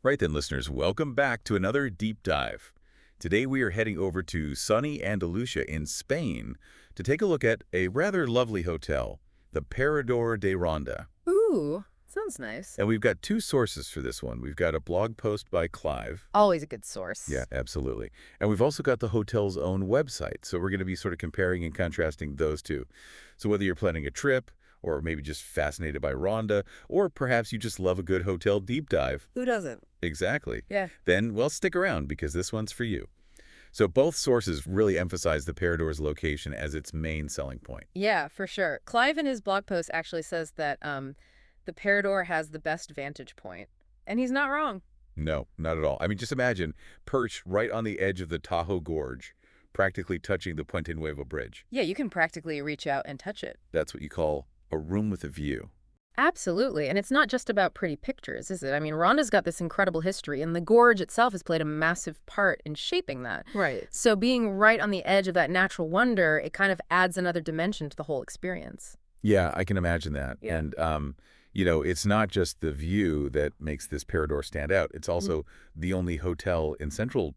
Right then, listeners, welcome back to another deep dive. Today we are heading over to sunny Andalusia in Spain to take a look at a rather lovely hotel, the Parador de Ronda. Ooh, sounds nice. And we've got two sources for this one. We've got a blog post by Clive. Always a good Yeah, source. absolutely. And we've also got the hotel's own website. So we're going to be sort of comparing and contrasting those two. So whether you're planning a trip, or maybe just fascinated by Ronda, or perhaps you just love a good hotel deep dive. Who doesn't? Exactly. Yeah. Then, well, stick around because this one's for you. So both sources really emphasize the Parador's location as its main selling point. Yeah, for sure. Clive in his blog post actually says that the Parador has the best vantage point. And he's not wrong. No, not at all. I mean, just imagine perched right on the edge of the Tahoe Gorge, practically touching the Puente Nuevo Bridge. Yeah, you can practically reach out and touch it. That's what you call a room with a view. Absolutely. And it's not just about pretty pictures, is it? I mean, Rhonda's got this incredible history, and the gorge itself has played a massive part in shaping that. Right. So being right on the edge of that natural wonder, it kind of adds another dimension to the whole experience. Yeah, I can imagine that. Yeah. And, it's not just the view that makes this Parador stand out. It's also the only hotel in central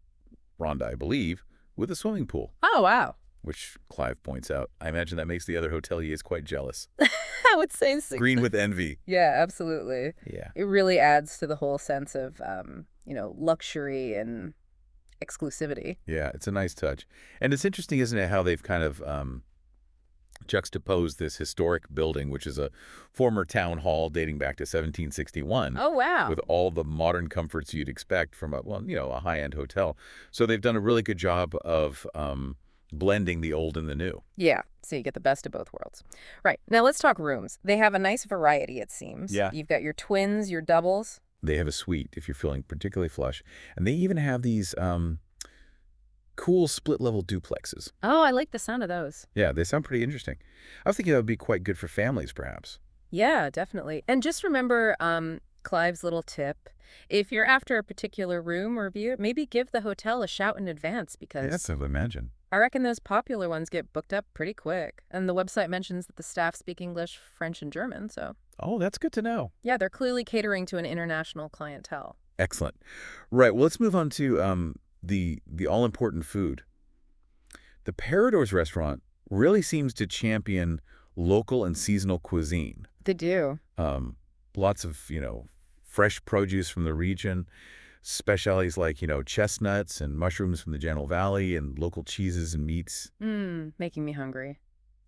Ronda, I believe, with a swimming pool, Oh, wow. which Clive points out. I imagine that makes the other hoteliers quite jealous. I would say so. Green with envy. Yeah, absolutely. Yeah. It really adds to the whole sense of, luxury and exclusivity. Yeah, it's a nice touch. And it's interesting, isn't it, how they've kind of juxtaposed this historic building, which is a former town hall dating back to 1761. Oh, wow. With all the modern comforts you'd expect from a high-end hotel. So they've done a really good job of blending the old and the new. Yeah, so you get the best of both worlds. Right. Now let's talk rooms. They have a nice variety, it seems. Yeah. You've got your twins, your doubles. They have a suite if you're feeling particularly flush. And they even have these cool split-level duplexes. Oh, I like the sound of those. Yeah, they sound pretty interesting. I was thinking that would be quite good for families, perhaps. Yeah, definitely. And just remember Clive's little tip. If you're after a particular room or view, maybe give the hotel a shout in advance because That's what I imagine. I reckon those popular ones get booked up pretty quick. And the website mentions that the staff speak English, French, and German, so Oh, that's good to know. yeah, they're clearly catering to an international clientele. Excellent. Right, well, let's move on to the all-important food. The Parador's restaurant really seems to champion local and seasonal cuisine. They do. Lots of, fresh produce from the region, specialties like, chestnuts and mushrooms from the Gentle Valley and local cheeses and meats. Making me hungry.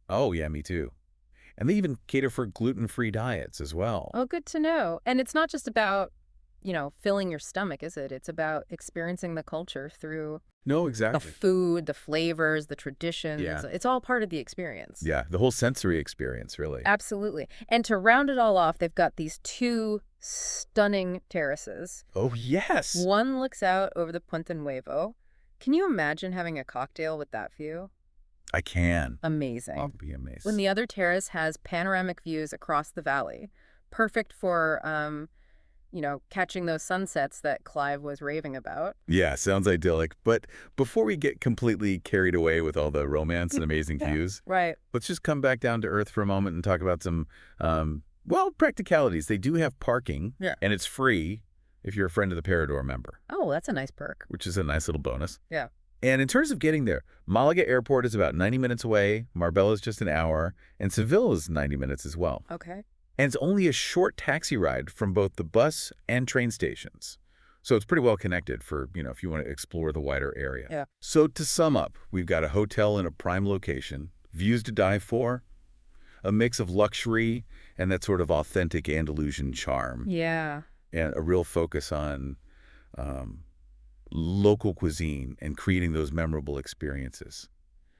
Oh, yeah, me too. And they even cater for gluten-free diets as well. Oh, good to know. And it's not just about, filling your stomach, is it? It's about experiencing the culture through No, the exactly. food, the flavors, the traditions. Yeah. It's all part of the experience. Yeah, the whole sensory experience, really. Absolutely. And to round it all off, they've got these two stunning terraces. Oh, yes. One looks out over the Puente Nuevo. Can you imagine having a cocktail with that view? I can. Amazing. I'll be amazed. When the other terrace has panoramic views across the valley, perfect for, catching those sunsets that Clive was raving about. Yeah, sounds idyllic. But before we get completely carried away with all the romance and amazing views, Right. let's just come back down to earth for a moment and talk about some, practicalities. They do have parking, Yeah. and it's free if you're a friend of the Parador member, Oh, that's a nice perk. which is a nice little bonus. Yeah. And in terms of getting there, Malaga Airport is about 90 minutes away, Marbella is just an hour, and Seville is 90 minutes as well. Okay. And it's only a short taxi ride from both the bus and train stations. So it's pretty well connected for, if you want to explore the wider area. Yeah. So to sum up, we've got a hotel in a prime location, views to die for, a mix of luxury and that sort of authentic Andalusian charm, Yeah. and a real focus on local cuisine and creating those memorable experiences.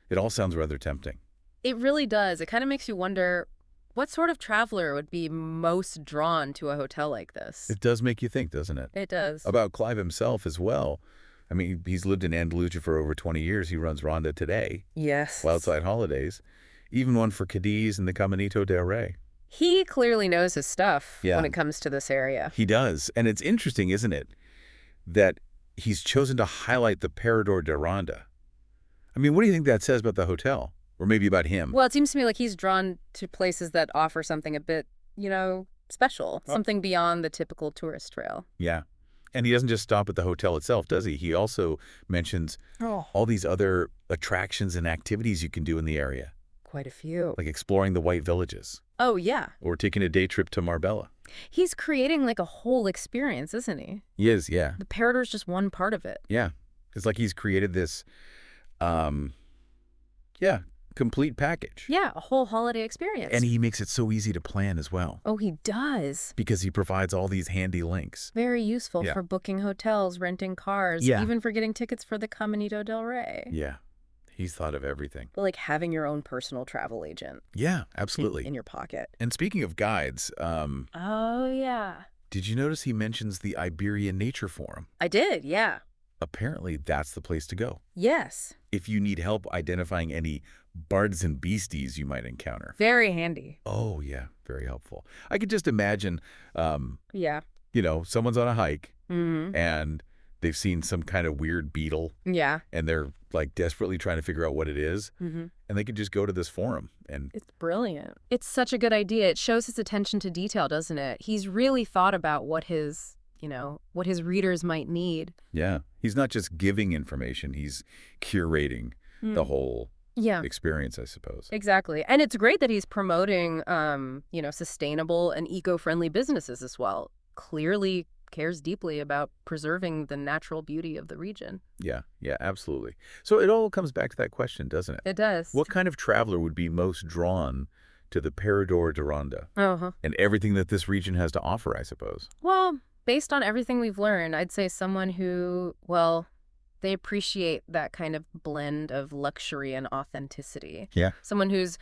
It all sounds rather tempting. It really does. It kind of makes you wonder what sort of traveler would be most drawn to a hotel like this. It does make you think, doesn't it? It does. About Clive himself as well. I mean, he's lived in Andalusia for over 20 years. He runs Ronda today, Yes. Wildside Holidays, even one for Cadiz and the Caminito del Rey. He clearly knows his stuff Yeah. when it comes to this area. He does. And it's interesting, isn't it, that he's chosen to highlight the Parador de Ronda. I mean, what do you think that says about the hotel? Or maybe about him? Well, it seems to me like he's drawn to places that offer something a bit, special, something beyond the typical tourist trail. Yeah. And he doesn't just stop at the hotel itself, does he? He also mentions Oh, all these other attractions and activities you can do in the area, quite a few. like exploring the White Villages Oh, yeah. or taking a day trip to Marbella. He's creating like a whole experience, isn't he? He is, yeah. The Parador's just one part of it. Yeah. It's like he's created this, um, yeah, complete package. Yeah, a whole holiday experience. And he makes it so easy to plan as well Oh, he does. because he provides all these handy links. Very useful Yeah. for booking hotels, renting cars, Yeah. even for getting tickets for the Caminito del Rey. Yeah. He's thought of everything. But like having your own personal travel agent Yeah, absolutely. in your pocket. And speaking of guides, Oh, yeah. did you notice he mentions the Iberian Nature Forum? I did, yeah. Apparently, that's the place to go Yes. if you need help identifying any birds and beasties you might encounter. Very handy. Oh, yeah, very helpful. I could just imagine, Yeah. someone's on a hike Mm-hmm. and they've seen some kind of weird beetle Yeah. and they're like desperately trying to figure out what it is. Mm-hmm. And they could just go to this forum and It's brilliant. It's such a good idea. It shows his attention to detail, doesn't it? He's really thought about what his readers might need. yeah, he's not just giving information, he's curating the whole Yeah. experience, I suppose. Exactly. And it's great that he's promoting, sustainable and eco-friendly businesses as well. Clearly cares deeply about preserving the natural beauty of the region. Yeah, absolutely. So it all comes back to that question, doesn't it? It does. What kind of traveler would be most drawn to the Parador de Ronda Uh-huh. and everything that this region has to offer, I suppose? Well, based on everything we've learned, I'd say someone who, they appreciate that kind of blend of luxury and authenticity. Yeah. Someone who's,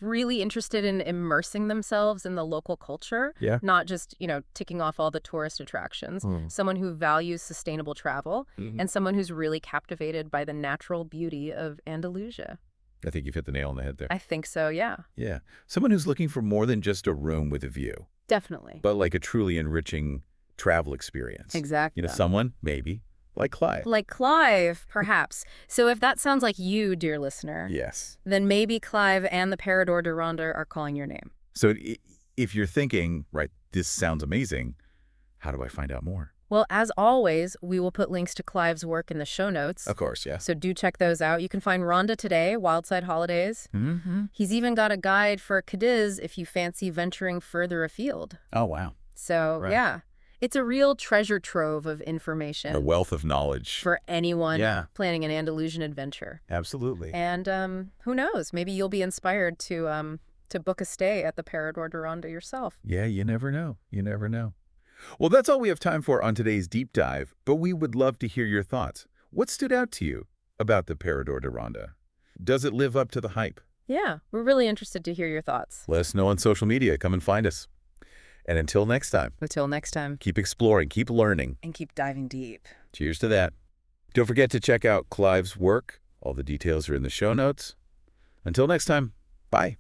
really interested in immersing themselves in the local culture, Yeah. not just, ticking off all the tourist attractions. Someone who values sustainable travel, and someone who's really captivated by the natural beauty of Andalusia. I think you've hit the nail on the head there. I think so, yeah. Yeah. Someone who's looking for more than just a room with a view, Definitely. but like a truly enriching travel experience. Exactly. Someone, maybe, like Clive. Like Clive, perhaps. So if that sounds like you, dear listener, Yes. then maybe Clive and the Parador de Ronda are calling your name. So if you're thinking, right, this sounds amazing, how do I find out more? Well, as always, we will put links to Clive's work in the show notes. Of course, yeah. So do check those out. You can find Ronda today, Wildside Holidays. Mm-hmm. He's even got a guide for Cadiz if you fancy venturing further afield. Oh, wow. So, Right. yeah, it's a real treasure trove of information A wealth of knowledge. for anyone Yeah. planning an Andalusian adventure. Absolutely. And who knows? Maybe you'll be inspired to book a stay at the Parador de Ronda yourself. Yeah, you never know. You never know. Well, that's all we have time for on today's deep dive, but we would love to hear your thoughts. What stood out to you about the Parador de Ronda? Does it live up to the hype? Yeah, we're really interested to hear your thoughts. Let us know on social media. Come and find us. And until next time, Until next time. keep exploring, keep learning. And keep diving deep. Cheers to that. Don't forget to check out Clive's work. All the details are in the show notes. Until next time, bye.